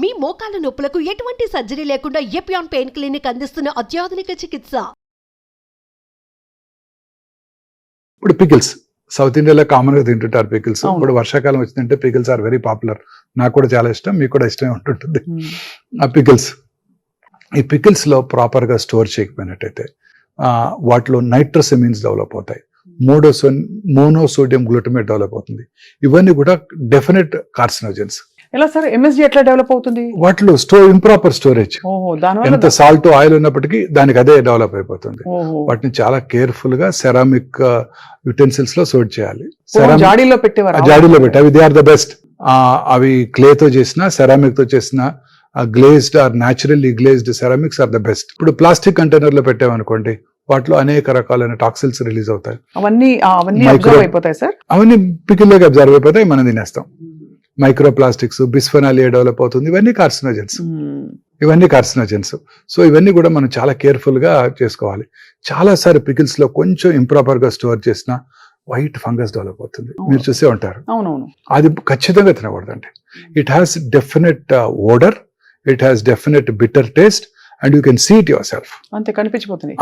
మీ మోకాల నొప్పులకు ఎటువంటి సర్జరీ లేకుండా ఎపియాన్ పెయిన్ క్లినిక్ అందిస్తున్న అత్యాధునిక చికిత్స. ఇప్పుడు పికిల్స్ సౌత్ ఇండియాలో కామన్ గా తింటుంటారు పికిల్స్. ఇప్పుడు వర్షాకాలం వచ్చిందంటే పికిల్స్ ఆర్ వెరీ పాపులర్. నాకు కూడా చాలా ఇష్టం, మీకు కూడా ఇష్టమే ఉంటుంటుంది. ఆ పికిల్స్, ఈ పికిల్స్ లో ప్రాపర్ గా స్టోర్ చేయకపోయినట్టయితే వాటిలో నైట్రోసెమిన్స్ డెవలప్ అవుతాయి, మోనోసోడియం గ్లూటమేట్ డెవలప్ అవుతుంది. ఇవన్నీ కూడా డెఫినెట్ కార్సినోజెన్స్. ఎలా సార్ MSG ఎట్లా డెవలప్ అవుతుంది? వాటిలో ఇంప్రాపర్ స్టోరేజ్. ఎంత సాల్ట్ ఆయిల్ ఉన్నప్పటికీ దానికి అదే డెవలప్ అయిపోతుంది. వాటిని చాలా కేర్ఫుల్ గా సెరామిక్ యుటెన్సిల్స్ లో స్టోర్ చేయాలి. జాడీలో పెట్టేవారు, జాడీలో పెట్టి అవి దే ఆర్ ద బెస్ట్. అవి క్లే తో చేసిన, సెరామిక్ తో చేసిన glazed or naturally glazed ceramics are the best. ఇప్పుడు ప్లాస్టిక్ కంటైనర్ లో పెట్టామనుకోండి, వాటిలో అనేక రకాలైన టాక్సిన్స్ రిలీజ్ అవుతాయి. అవన్నీ అబ్జర్వ్ అయిపోతాయి సార్. అవన్నీ పికిల్లోకి అబ్జర్వ్ అయిపోతాయి, మనం తినేస్తాం. మైక్రో ప్లాస్టిక్స్, బిస్ఫెనాల్ ఏ డెవలప్ అవుతుంది. ఇవన్నీ కార్సినోజెన్స్. సో ఇవన్నీ కూడా మనం చాలా కేర్ఫుల్ గా చేసుకోవాలి. చాలా సారి పికిల్స్ లో కొంచెం ఇంప్రాపర్ గా స్టోర్ చేసిన వైట్ ఫంగస్ డెవలప్ అవుతుంది. మీరు చూసే ఉంటారు. అది ఖచ్చితంగా తినకూడదండి. It has definite odour, it has definite bitter taste and you can see it yourself. అంతే కనిపించిపోతుంది.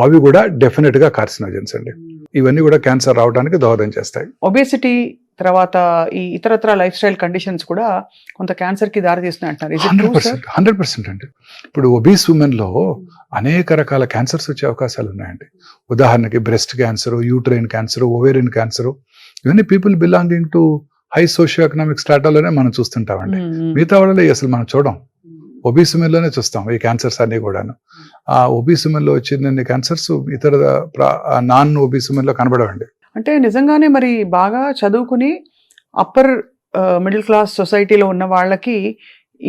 అవి కూడా డెఫినెట్ గా కార్సినోజెన్స్ అండి. ఇవన్నీ కూడా క్యాన్సర్ రావడానికి దోహదం చేస్తాయి. ఒబేసిటీ తర్వాత ఈ ఇతరత్ర లైఫ్ స్టైల్ కండిషన్స్ కూడా కొంత క్యాన్సర్ కి దారి తీస్తున్నాయి అంటారు. 100% అండి. ఇప్పుడు ఒబీస్ ఉమెన్ లో అనేక రకాల క్యాన్సర్స్ వచ్చే అవకాశాలు ఉన్నాయండి. ఉదాహరణకి breast cancer, uterine cancer, ovarian cancer, ఇవన్నీ people belonging to high socio economic స్ట్రాటాలోనే మనం చూస్తుంటామండి. మిగతా వాళ్ళలో అసలు మనం చూడం, ఒబీస్ ఉమెన్ లోనే చూస్తాం ఈ క్యాన్సర్స్ అన్ని కూడాను. ఆ ఒబీస్ ఉమెన్ లో వచ్చిన క్యాన్సర్స్ ఇతర నాన్ ఒబీస్ ఉమెన్ లో కనబడవండి. అంటే నిజంగానే మరి బాగా చదువుకుని అప్పర్ మిడిల్ క్లాస్ సొసైటీలో ఉన్న వాళ్ళకి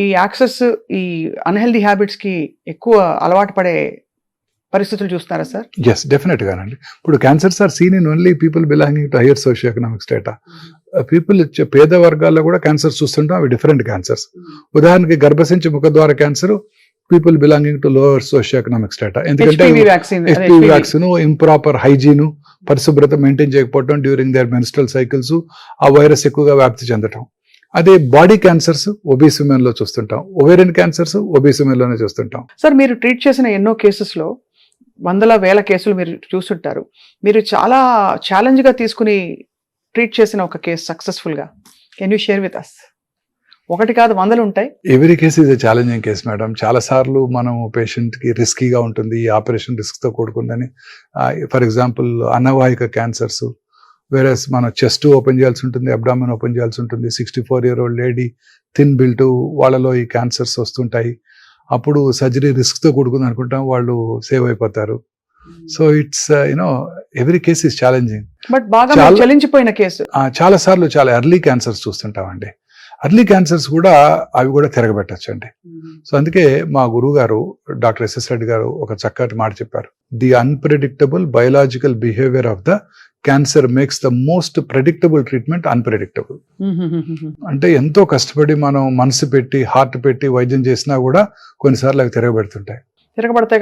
ఈ యాక్సెస్, ఈ అన్హెల్దీ హ్యాబిట్స్ కి ఎక్కువ అలవాటు పడే పరిస్థితులు చూస్తున్నారా సార్? ఎస్, డెఫినెట్ గానండి. ఇప్పుడు cancers are seen in only people belonging to higher socio economic strata. People పేద వర్గాల్లో కూడా క్యాన్సర్స్ చూస్తుంటాం. అవి డిఫరెంట్ క్యాన్సర్స్. ఉదాహరణకి గర్భసంచి ముఖద్వార cancer people belonging to lower socio economic strata. ఎందుకంటే HPV వ్యాక్సిన్, ఇంప్రాపర్ హైజీన్, పరిశుభ్రత మెయింటైన్ చేయకపోవడం డ్యూరింగ్ దేర్ మెన్స్ట్రల్ సైకిల్స్, ఆ వైరస్ ఎక్కువగా వ్యాప్తి చెందటం. అదే బాడీ క్యాన్సర్స్ ఒబీస్ ఉమెన్ లో చూస్తుంటాం, ఓవేరియన్ క్యాన్సర్స్ ఒబీస్ ఉమెన్ లోనే చూస్తుంటాం. సార్, మీరు ట్రీట్ చేసిన ఎన్నో కేసెస్ లో వందల వేల కేసులు మీరు చూస్తుంటారు. మీరు చాలా ఛాలెంజ్ గా తీసుకుని ట్రీట్ చేసిన ఒక కేసు సక్సెస్ఫుల్ గా can you share with us? ఒకటి కాదు, వందలు ఉంటాయి. Every case is a challenging case madam. చాలా సార్లు మనం పేషెంట్ కి రిస్కీగా ఉంటుంది, ఈ ఆపరేషన్ రిస్క్ తో కూడుకుందని. ఫర్ ఎగ్జాంపుల్ అన్నవాహిక క్యాన్సర్స్, వేరేస్ మనం చెస్ట్ ఓపెన్ చేయాల్సి ఉంటుంది, అబ్డామిన్ ఓపెన్ చేయాల్సి ఉంటుంది. 64-year-old లేడీ, థిన్ బిల్ట్, వాళ్ళలో ఈ క్యాన్సర్స్ వస్తుంటాయి. అప్పుడు సర్జరీ రిస్క్ తో కూడుకుంది అనుకుంటాం, వాళ్ళు సేవ్ అయిపోతారు. So it's every case is challenging. But బాగా చలించిపోయిన కేసు చాలా సార్లు చాలా ఎర్లీ క్యాన్సర్స్ చూస్తుంటామండి. అర్లీ క్యాన్సర్స్ కూడా అవి కూడా తిరగబెట్టచ్చు అండి. సో అందుకే మా గురువు గారు డాక్టర్ SS రెడ్డి గారు ఒక చక్కటి మాట చెప్పారు. The unpredictable biological behaviour of the cancer makes the most predictable treatment unpredictable. అంటే ఎంతో కష్టపడి మనం మనసు పెట్టి హార్ట్ పెట్టి వైద్యం చేసినా కూడా కొన్నిసార్లు అవి తిరగబెడుతుంటాయి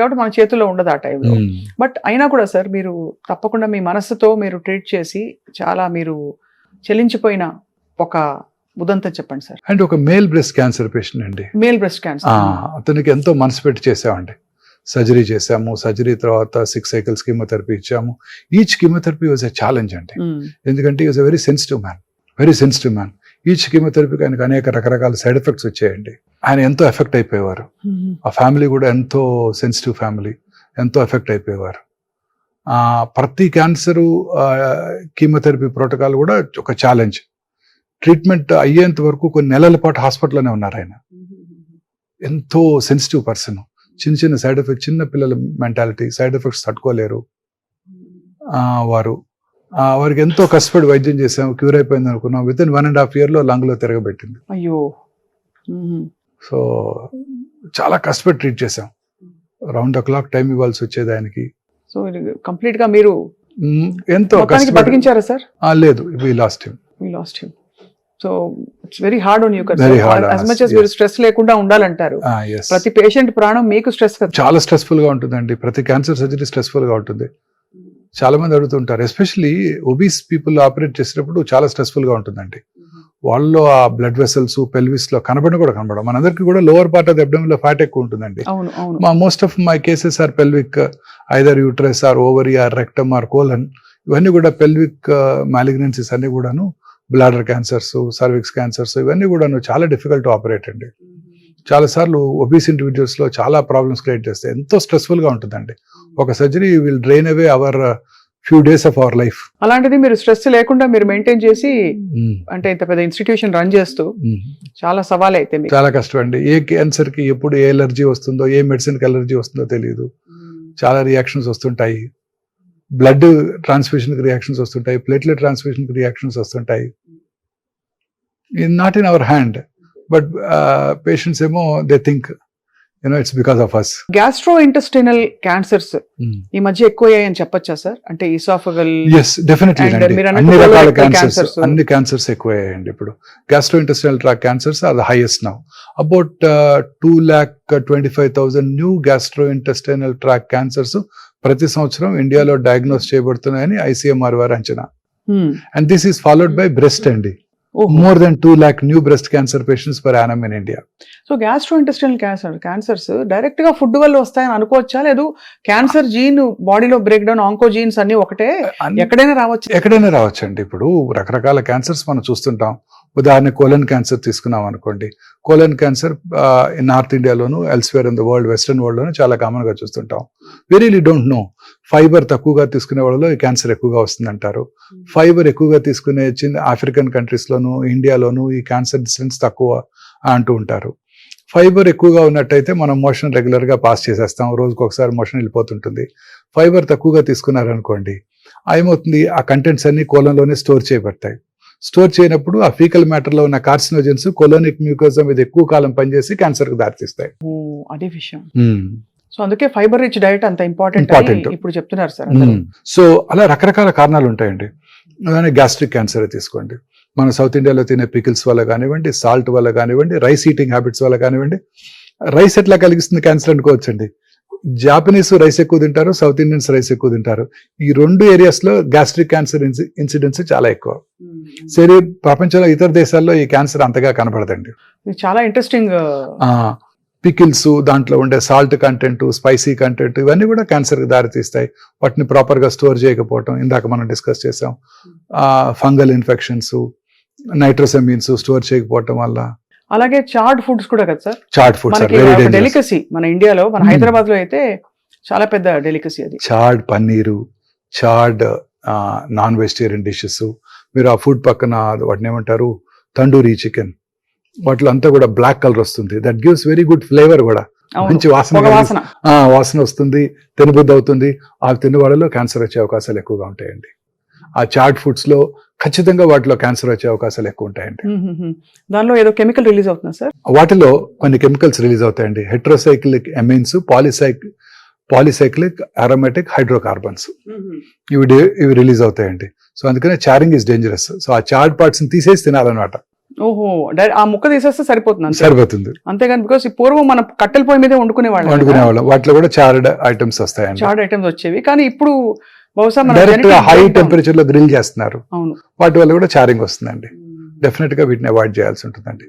కాబట్టి మన చేతుల్లో ఉండదు ఆ టైంలో. బట్ అయినా కూడా సార్, మీరు తప్పకుండా మీ మనసుతో మీరు ట్రీట్ చేసి చాలా మీరు చెల్లించిపోయిన ఒక ఉదంతం చెప్పండి సార్. అంటే ఒక మేల్ బ్రెస్ట్ క్యాన్సర్ పేషెంట్ అండి. Male breast cancer. అతనికి ఎంతో మనసు పెట్టి చేసామండి. సర్జరీ చేసాము. సర్జరీ తర్వాత 6 cycles కీమోథెరపీ ఇచ్చాము. Each chemotherapy was a challenge అండి. ఎందుకంటే he was a very sensitive man. Each కీమోథెరపీకి ఆయనకు అనేక రకరకాల సైడ్ ఎఫెక్ట్స్ వచ్చాయండి. ఆయన ఎంతో ఎఫెక్ట్ అయిపోయేవారు. ఆ ఫ్యామిలీ కూడా ఎంతో సెన్సిటివ్ ఫ్యామిలీ, ఎంతో ఎఫెక్ట్ అయిపోయేవారు. ప్రతి క్యాన్సరు కీమోథెరపీ ప్రోటోకాల్ కూడా ఒక ఛాలెంజ్. ట్రీట్మెంట్ అయ్యేంత వరకు కొన్ని నెలల పాటు హాస్పిటల్లోనే ఉన్నారు ఆయన. ఎంతో సెన్సిటివ్ పర్సన్. చిన్న సైడ్ ఎఫెక్ట్, చిన్న పిల్లల మెంటాలిటీ, సైడ్ ఎఫెక్ట్స్ తట్టుకోలేరు వారికి ఎంతో కష్టపడి వైద్యం చేసాము. క్యూర్ అయిపోయింది అనుకున్నాం. వితిన్ 1.5 year లంగ్ లో తిరగబెట్టింది. అయ్యో. సో చాలా కష్టపడి ట్రీట్ చేసాం. రౌండ్ ద క్లాక్ టైం ఇవ్వాల్సి వచ్చేది ఆయనకి. సో కంప్లీట్ గా మీరు ఎంతో బతికించారా సార్? లేదు, we lost him. So it's very hard on you కదా. as much as మీరు స్ట్రెస్ లేకుండా ఉండాలంటారు. ప్రతి పేషెంట్ ప్రాణం మీకు స్ట్రెస్ కదా. చాలా స్ట్రెస్ఫుల్ గా ఉంటుందండి. ప్రతి క్యాన్సర్ సర్జరీ స్ట్రెస్ఫుల్ గా ఉంటుంది. చాలా మంది అడుగుతుంటారు, ఎస్పెషల్లీ ఒబీస్ పీపుల్ ఆపరేట్ చేసేటప్పుడు చాలా స్ట్రెస్ఫుల్ గా ఉంటుందండి. వాళ్ళలో ఆ బ్లడ్ వెసల్స్ పెల్విస్ లో కూడా కనబడం. మనందరికీ కూడా lower part of the abdomen లో ఫ్యాట్ ఎక్కువ ఉంటుందండి. అవును అవును. Most of my cases are pelvic, either uterus or ovary or rectum or colon. ఇవన్నీ కూడా పెల్విక్ మ్యాలిగ్నెన్సీస్ అన్ని కూడాను, బ్లాడర్ క్యాన్సర్స్, సర్విక్స్ క్యాన్సర్స్, ఇవన్నీ కూడాను చాలా డిఫికల్ట్ టు ఆపరేట్ అండి. చాలా సార్లు ఒబీస్ ఇండివిజువల్స్ లో చాలా ప్రాబ్లమ్స్ క్రియేట్ చేస్తాయి. ఎంతో స్ట్రెస్ఫుల్ గా ఉంటుందండి. ఒక surgery will drain away our few days of our life. అలాంటిది మీరు స్ట్రెస్ లేకుండా మీరు మెయింటైన్ చేసి అంటే ఇంత పెద్ద ఇన్స్టిట్యూషన్ రన్ చేస్తూ చాలా సవాల్ అయితే మీకు. చాలా కష్టం అండి. ఏ క్యాన్సర్ కి ఎప్పుడు ఏ ఎలర్జీ వస్తుందో, ఏ మెడిసిన్ కి ఎలర్జీ వస్తుందో తెలియదు. చాలా రియాక్షన్స్ వస్తుంటాయి. బ్లడ్ ట్రాన్స్ఫ్యూషన్ కి రియాక్షన్స్ వస్తుంటాయి, ప్లేట్లెట్ ట్రాన్స్ఫ్యూషన్ కి రియాక్షన్స్ వస్తుంటాయి. Not in our hand, but patients ఏమో they think it's because of us. Gastrointestinal cancers ఈ మధ్య ఎక్కువయ్యాయని చెప్పొచ్చా సార్? అంటే ఈసాఫగల్. ఎస్, డెఫినెట్లీ And అండి. మీరు అన్ని అన్నట్టు రకాల colorectal క్యాన్సర్స్, cancers. అన్ని క్యాన్సర్స్ ఎక్కువయ్యాయండి ఇప్పుడు. Gastrointestinal tract cancers are the highest now. About 2,25,000 new gastrointestinal tract cancers ప్రతి సంవత్సరం ఇండియాలో డయాగ్నోస్ చేయబడుతున్నాయని ఐసీఎంఆర్ వారి అంచనా. And this is followed by breast అండి. More than 2 lakh new breast cancer patients per annum in India. So gastrointestinal cancers direct గా food వల్ల వస్తాయని అనుకోవచ్చా? లేదు క్యాన్సర్ జీన్ బాడీలో బ్రేక్ డౌన్, ఆంకో జీన్స్ అన్ని ఒకటే, ఎక్కడైనా రావచ్చు? ఎక్కడైనా రావచ్చండి. ఇప్పుడు రకరకాల క్యాన్సర్స్ మనం చూస్తుంటాం. ఉదాహరణ కోలన్ క్యాన్సర్ తీసుకున్నాం అనుకోండి. కోలన్ క్యాన్సర్ నార్త్ ఇండియాలోను, elsewhere in the world, western world లోను చాలా కామన్ గా చూస్తుంటాం. We really don't know. Fibre తక్కువగా తీసుకునే వాళ్ళలో ఈ క్యాన్సర్ ఎక్కువగా వస్తుంది అంటారు. ఫైబర్ ఎక్కువగా తీసుకునే ఆఫ్రికన్ కంట్రీస్ లోను, ఇండియాలోను ఈ క్యాన్సర్ ఇన్సిడెన్స్ తక్కువ అంటూ ఉంటారు. ఫైబర్ ఎక్కువగా ఉన్నట్టయితే మనం మోషన్ రెగ్యులర్ గా పాస్ చేసేస్తాం, రోజుకి ఒకసారి మోషన్ వెళ్ళిపోతుంటుంది. ఫైబర్ తక్కువగా తీసుకున్నారనుకోండి, ఏమవుతుంది, ఆ కంటెంట్స్ అన్ని కోలంలోనే స్టోర్ చేయబడతాయి. స్టోర్ చేయనప్పుడు ఆ ఫీకల్ మ్యాటర్ లో ఉన్న కార్సినోజన్స్ కోలోనిక్ మ్యూకోజా మీద ఎక్కువ కాలం పనిచేసి క్యాన్సర్ కు దారితీస్తాయి. అదే విషయం. సో అందుకే ఫైబర్ రిచ్ డైట్ అంత ఇంపార్టెంట్ ఇప్పుడు చెప్తున్నారు సార్. సో అలా రకరకాల కారణాలు ఉంటాయండి. గ్యాస్ట్రిక్ క్యాన్సర్ తీసుకోండి. మన సౌత్ ఇండియాలో తినే పికిల్స్ వల్ల కానివ్వండి, సాల్ట్ వల్ల కానివ్వండి, రైస్ ఈటింగ్ హ్యాబిట్స్ వల్ల కానివ్వండి. రైస్ ఎట్లా కలిగిస్తుంది క్యాన్సర్ అనుకోవచ్చండి. జాపనీస్ రైస్ ఎక్కువ తింటారు, సౌత్ ఇండియన్స్ రైస్ ఎక్కువ తింటారు. ఈ 2 ఏరియాస్ లో గ్యాస్ట్రిక్ క్యాన్సర్ ఇన్సిడెన్స్ చాలా ఎక్కువ. సరే, ప్రపంచంలో ఇతర దేశాల్లో ఈ క్యాన్సర్ అంతగా కనబడదండి. చాలా ఇంట్రెస్టింగ్. పికిల్స్, దాంట్లో ఉండే సాల్ట్ కంటెంట్, స్పైసీ కంటెంట్, ఇవన్నీ కూడా క్యాన్సర్ కి దారితీస్తాయి. వాటిని ప్రాపర్ గా స్టోర్ చేయకపోవటం, ఇందాక మనం డిస్కస్ చేసాం. ఫంగల్ ఇన్ఫెక్షన్స్, నైట్రోసెమిన్స్ స్టోర్ చేయకపోవటం వల్ల. అలాగే చార్డ్ ఫుడ్స్ కూడా కదా సార్? చార్డ్ ఫుడ్స్ డెలికసీ మన ఇండియాలో, మన హైదరాబాద్ లో అయితే చాలా పెద్ద డెలికసీ అది. Chartered paneer, chartered non vegetarian dishes. మీరు ఆ ఫుడ్ పక్కన వాటిని ఏమంటారు, తండూరీ చికెన్, వాటిలో అంతా కూడా బ్లాక్ కలర్ వస్తుంది. That gives very good flavour కూడా, మంచి వాసన వస్తుంది, తినబుద్ధి అవుతుంది. ఆ తిన్న వాళ్ళలో క్యాన్సర్ వచ్చే అవకాశాలు ఎక్కువగా ఉంటాయండి. ఆ చాట్ ఫుడ్స్ లో ఖచ్చితంగా వాటిలో క్యాన్సర్ వచ్చే అవకాశాలు ఎక్కువ ఉంటాయండి. దానిలో ఏదో కెమికల్ రిలీజ్ అవుతుందా సార్? వాటిలో కొన్ని కెమికల్స్ రిలీజ్ అవుతాయండి. Heterocyclic amines, polycyclic aromatic hydrocarbons, ఇవి రిలీజ్ అవుతాయండి. సో అందుకనే చారింగ్ ఇస్ డేంజరస్. సో ఆ చార్డ్ పార్ట్స్ ని తీసేసి తినాలన్నమాట. ఓహో, ఆ ముక్క తీసేస్తే సరిపోతుంది? సరిపోతుంది. అంతేగాని బికాస్ పూర్వం మనం కట్టెల పొయ్యి మీద వండుకునేవాళ్ళం. వాటిలో కూడా చార్డ్ ఐటమ్స్ వస్తాయండి. చార్డ్ ఐటమ్స్ వచ్చేవి, కానీ ఇప్పుడు బహుశా డైరెక్ట్ హై టెంపరేచర్ లో గ్రిల్ చేస్తున్నారు. వాటి వల్ల కూడా చారింగ్ వస్తుందండి. డెఫినెట్ గా వీటిని అవాయిడ్ చేయాల్సి ఉంటుందండి.